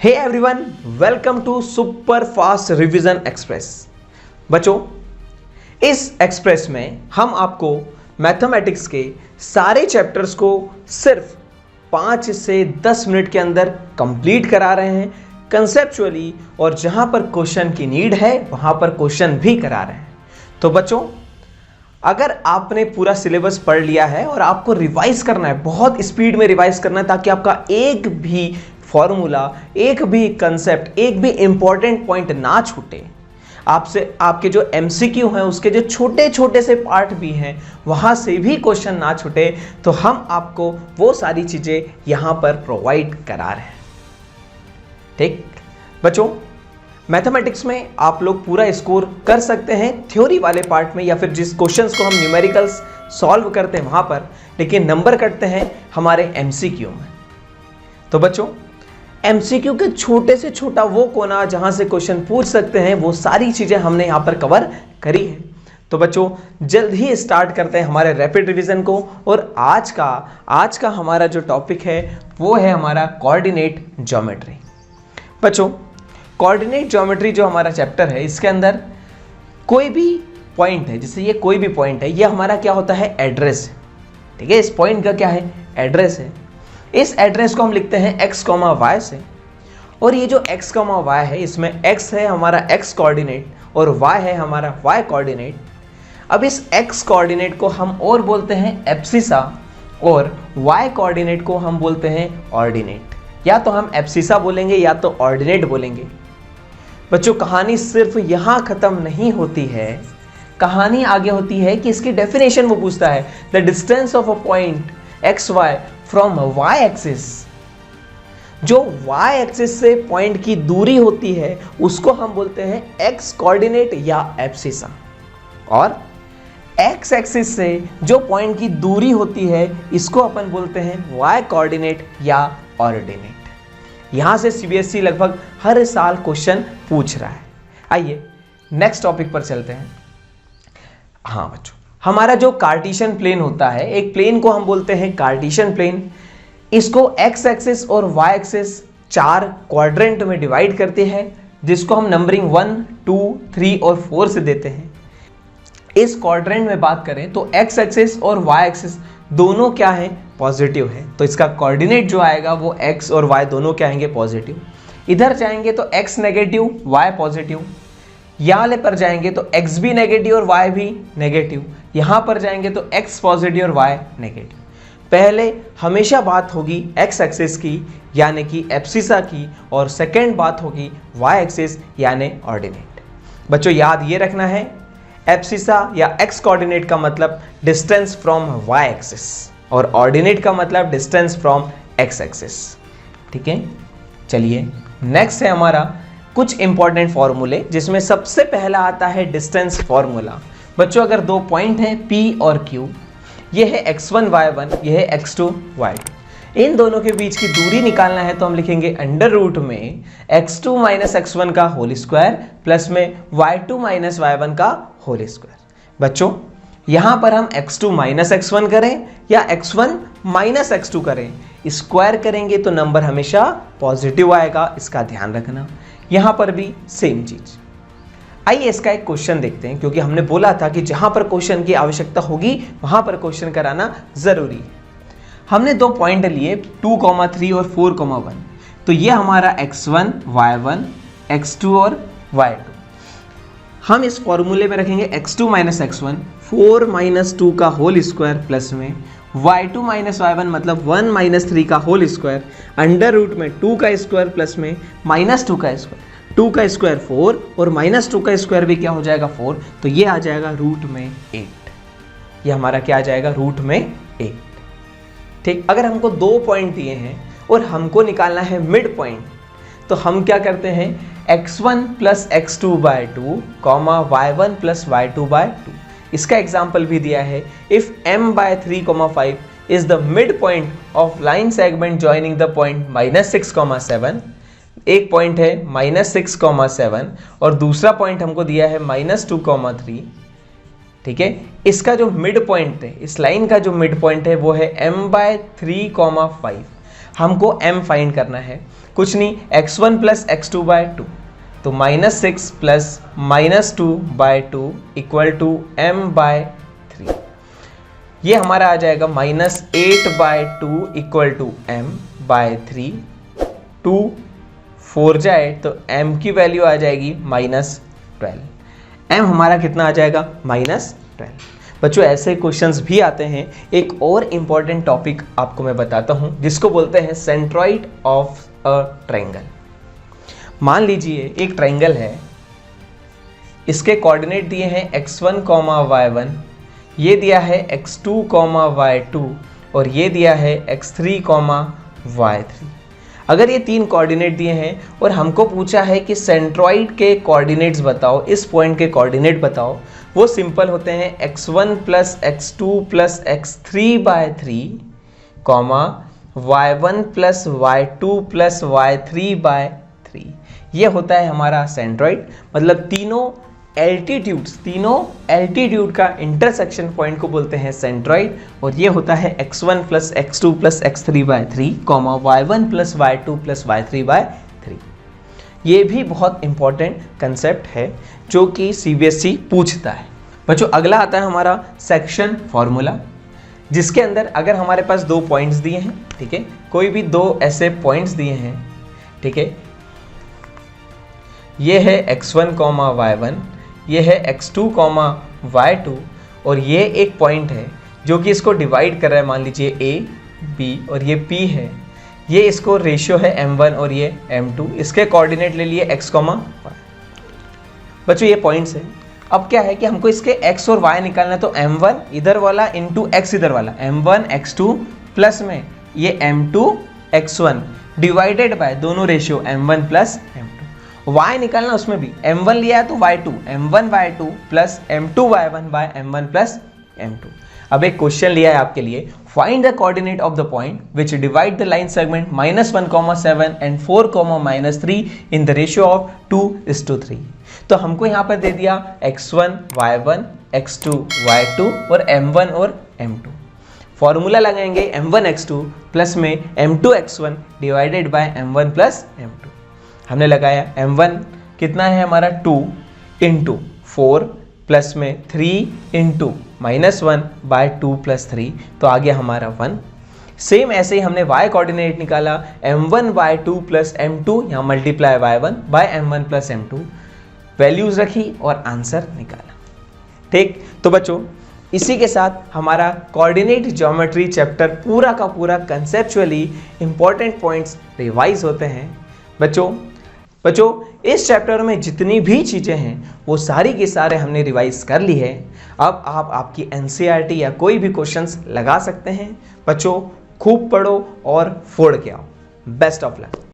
Hey everyone, welcome to super fast revision express. बच्चों, इस express में हम आपको मैथमेटिक्स के सारे चैप्टर्स को सिर्फ 5 से 10 मिनट के अंदर कंप्लीट करा रहे हैं कंसेप्चुअली, और जहां पर क्वेश्चन की नीड है वहां पर क्वेश्चन भी करा रहे हैं। तो बच्चों, अगर आपने पूरा सिलेबस पढ़ लिया है और आपको रिवाइज करना है, बहुत स्पीड में रिवाइज करना है ताकि आपका एक भी फॉर्मूला, एक भी कंसेप्ट, एक भी इंपॉर्टेंट पॉइंट ना छूटे, आपसे आपके जो एमसीक्यू हैं उसके जो छोटे छोटे से पार्ट भी हैं वहां से भी क्वेश्चन ना छूटे, तो हम आपको वो सारी चीजें यहां पर प्रोवाइड करा रहे हैं। ठीक बच्चों, मैथमेटिक्स में आप लोग पूरा स्कोर कर सकते हैं थ्योरी वाले पार्ट में, या फिर जिस क्वेश्चंस को हम न्यूमेरिकल्स सॉल्व करते हैं वहां पर, लेकिन नंबर कटते हैं हमारे एमसीक्यू में। तो बच्चों, एमसीक्यू के छोटे से छोटा वो कोना जहां से क्वेश्चन पूछ सकते हैं, वो सारी चीजें हमने यहां पर कवर करी है। तो बच्चों, जल्द ही स्टार्ट करते हैं हमारे रैपिड रिवीजन को। और आज का हमारा जो टॉपिक है वो है हमारा कोऑर्डिनेट ज्योमेट्री। बच्चों, कोऑर्डिनेट ज्योमेट्री जो हमारा चैप्टर है, इसके अंदर कोई भी पॉइंट है, जैसे ये कोई भी पॉइंट है, ये हमारा क्या होता है, एड्रेस। ठीक है, इस पॉइंट का क्या है, एड्रेस है। इस एड्रेस को हम लिखते हैं x, y से, और ये जो x, y है, इसमें x है हमारा x कोऑर्डिनेट और y है हमारा y कोऑर्डिनेट। अब इस x कोऑर्डिनेट को हम और बोलते हैं एब्सिसा, और y कोऑर्डिनेट को हम बोलते हैं ऑर्डिनेट। या तो हम एब्सिसा बोलेंगे या तो ऑर्डिनेट बोलेंगे। बच्चों, कहानी सिर्फ यहाँ खत्म नहीं होती है, कहानी आगे होती है कि इसकी डेफिनेशन वो पूछता है, the distance of a point X Y from y axis. जो y एक्सिस से पॉइंट की दूरी होती है उसको हम बोलते हैं x कोऑर्डिनेट या एब्सिसा, और x एक्सिस से जो पॉइंट की दूरी होती है इसको अपन बोलते हैं y कोऑर्डिनेट या ऑर्डिनेट। यहां से सीबीएसई लगभग हर साल क्वेश्चन पूछ रहा है। आइए नेक्स्ट टॉपिक पर चलते हैं। हाँ बच्चों, हमारा जो कार्टेशियन प्लेन होता है, एक प्लेन को हम बोलते हैं कार्टेशियन प्लेन। इसको x एक्सिस और y एक्सिस 4 क्वाड्रेंट में डिवाइड करते हैं, जिसको हम नंबरिंग 1, 2, 3 और 4 से देते हैं। इस क्वाड्रेंट में बात करें तो x एक्सिस और y एक्सिस दोनों क्या है, पॉजिटिव है। तो इसका कोऑर्डिनेट जो आएगा वो x और y दोनों क्या आएंगे, पॉजिटिव। इधर जाएंगे तो x नेगेटिव, y पॉजिटिव। यहाँ वाले पर जाएंगे तो x भी नेगेटिव और y भी नेगेटिव। यहाँ पर जाएंगे तो x पॉजिटिव और y नेगेटिव। पहले हमेशा बात होगी x एक्सिस की यानी कि एब्सिसा की, और सेकंड बात होगी y एक्सिस यानी ऑर्डिनेट। बच्चों, याद ये रखना है, एब्सिसा या x कोऑर्डिनेट का मतलब डिस्टेंस फ्रॉम y एक्सिस, और ऑर्डिनेट का मतलब डिस्टेंस फ्रॉम x एक्सिस। ठीक है, चलिए नेक्स्ट है हमारा कुछ इंपॉर्टेंट फॉर्मूले, जिसमें सबसे पहला आता है डिस्टेंस फॉर्मूला। बच्चों, अगर दो पॉइंट हैं P और Q, ये है x1 y1, ये है x2 y2, इन दोनों के बीच की दूरी निकालना है तो हम लिखेंगे अंडर रूट में x2 माइनस x1 का होल स्क्वायर प्लस में y2 माइनस y1 का होल स्क्वायर। बच्चों, यहाँ पर हम x2 माइनस x1 करें या x1 माइनस x2 करें, स्क्वायर करेंगे तो नंबर हमेशा पॉजिटिव आएगा, इसका ध्यान रखना। यहाँ पर भी सेम चीज। आइए इसका एक क्वेश्चन देखते हैं, क्योंकि हमने बोला था कि जहां पर क्वेश्चन की आवश्यकता होगी वहां पर क्वेश्चन कराना जरूरी है। हमने दो पॉइंट लिए 2, 3 और 4, 1। तो ये हमारा x1, y1, x2 और y2। हम इस फॉर्मूले में रखेंगे x2 माइनस x1, 4 माइनस 2 का होल स्क्वायर प्लस में y2 माइनस y1 मतलब 1 माइनस 3 का होल स्क्वायर, अंडर रूट में 2 का स्क्वायर प्लस में माइनस 2 का स्क्वायर। 2 का स्क्वायर 4 और माइनस 2 का स्क्वायर भी क्या हो जाएगा, 4। तो ये आ जाएगा रूट में 8। ये हमारा क्या आ जाएगा, रूट में 8। ठीक, अगर हमको दो पॉइंट दिए हैं और हमको निकालना है मिड पॉइंट, तो हम क्या करते हैं, x1 plus x2 bye 2, y1 plus y2 bye 2। इसका एग्जाम्पल भी दिया है, if m by 3, 5 is the midpoint of line segment joining the point -6, 7। एक पॉइंट है -6, 7 और दूसरा पॉइंट हमको दिया है -2, 3। ठीक है, इसका जो मिड पॉइंट है, इस लाइन का जो मिड पॉइंट है वो है m बाय 3, 5। हमको m फाइंड करना है, कुछ नहीं, x1 plus X two by two, तो -6 प्लस -2/2 इक्वल टू m/3। ये हमारा आ जाएगा -8/2 इक्वल टू m/3। 2 4 जाए तो m की वैल्यू आ जाएगी -12। m हमारा कितना आ जाएगा? -12। बच्चों ऐसे क्वेश्चंस भी आते हैं। एक और इम्पॉर्टेंट टॉपिक आपको मैं बताता हूं जिसको बोलते हैं सेंट्रॉइड ऑफ अ ट्रायंगल। मान लीजिए एक ट्रायंगल है, इसके कोऑर्डिनेट दिए हैं x1, y1, ये दिया है x2, y2 और ये दिया है x3, y3। अगर ये तीन कोऑर्डिनेट दिए हैं और हमको पूछा है कि सेंट्रॉइड के कोऑर्डिनेट्स बताओ, इस पॉइंट के कोऑर्डिनेट बताओ, वो सिंपल होते हैं x1 plus x2 plus x3/3, y1 plus y2 plus y3/3। ये होता है हमारा सेंट्रॉइड, मतलब तीनों एल्टीट्यूड का इंटरसेक्शन पॉइंट को बोलते हैं सेंट्रॉइड। और ये होता है x1 plus x2 plus x3/3, y1 plus y2 plus y3/3। ये भी बहुत इंपॉर्टेंट कंसेप्ट है जो कि CBSE पूछता है। बच्चों अगला आता है हमारा सेक्शन फॉर्मूला, जिसके अंदर अगर हमारे पास दो पॉइंट्स दिए हैं, ठीक है, कोई भी दो ऐसे पॉइंट्स दिए हैं, ठीक है, ये है x1, y1, ये है x2, y2 और ये एक पॉइंट है जो कि इसको डिवाइड कर रहा है, मान लीजिए a b और ये p है, ये इसको रेशियो है m1 और ये m2, इसके कोऑर्डिनेट ले लिए x, y। बच्चों ये पॉइंट्स है। अब क्या है कि हमको इसके x और y निकालना है, तो m1 इधर वाला इंटू x इधर वाला, m1 x2 प्लस में ये m2 x1 डिवाइडेड बाय दोनों ratio m1 plus m2। y निकालना, उसमें भी m1 लिया है तो y2, m1 y2 plus m2 y1 bye m1 plus m2। अब एक क्वेश्चन लिया है आपके लिए, find the coordinate of the point which divide the line segment -1, 7 and 4, -3 in the ratio of 2:3। तो हमको यहाँ पर दे दिया x1 y1, x2 y2 और m1 और m2। फॉर्मूला लगाएंगे m1 x2 प्लस में m2 x1 divided by m1 plus m2। हमने लगाया m1 कितना है हमारा 2 इंटू 4 प्लस में 3 इंटू -1/2 प्लस 3, तो आ गया हमारा 1। सेम ऐसे ही हमने y कोऑर्डिनेट निकाला, m1/2 प्लस m2, यहाँ multiply y1 bye m1 plus m2, values रखी और आंसर निकाला। ठीक, तो बच्चों इसी के साथ हमारा कोऑर्डिनेट ज्योमेट्री चैप्टर पूरा का पूरा कंसेप्चुअली इंपॉर्टेंट पॉइंट्स रिवाइज होते हैं। बच्चों इस चैप्टर में जितनी भी चीज़ें हैं वो सारी की सारे हमने रिवाइज कर ली है। अब आप आपकी NCERT या कोई भी क्वेश्चंस लगा सकते हैं। बच्चों खूब पढ़ो और फोड़ के आओ। Best of luck.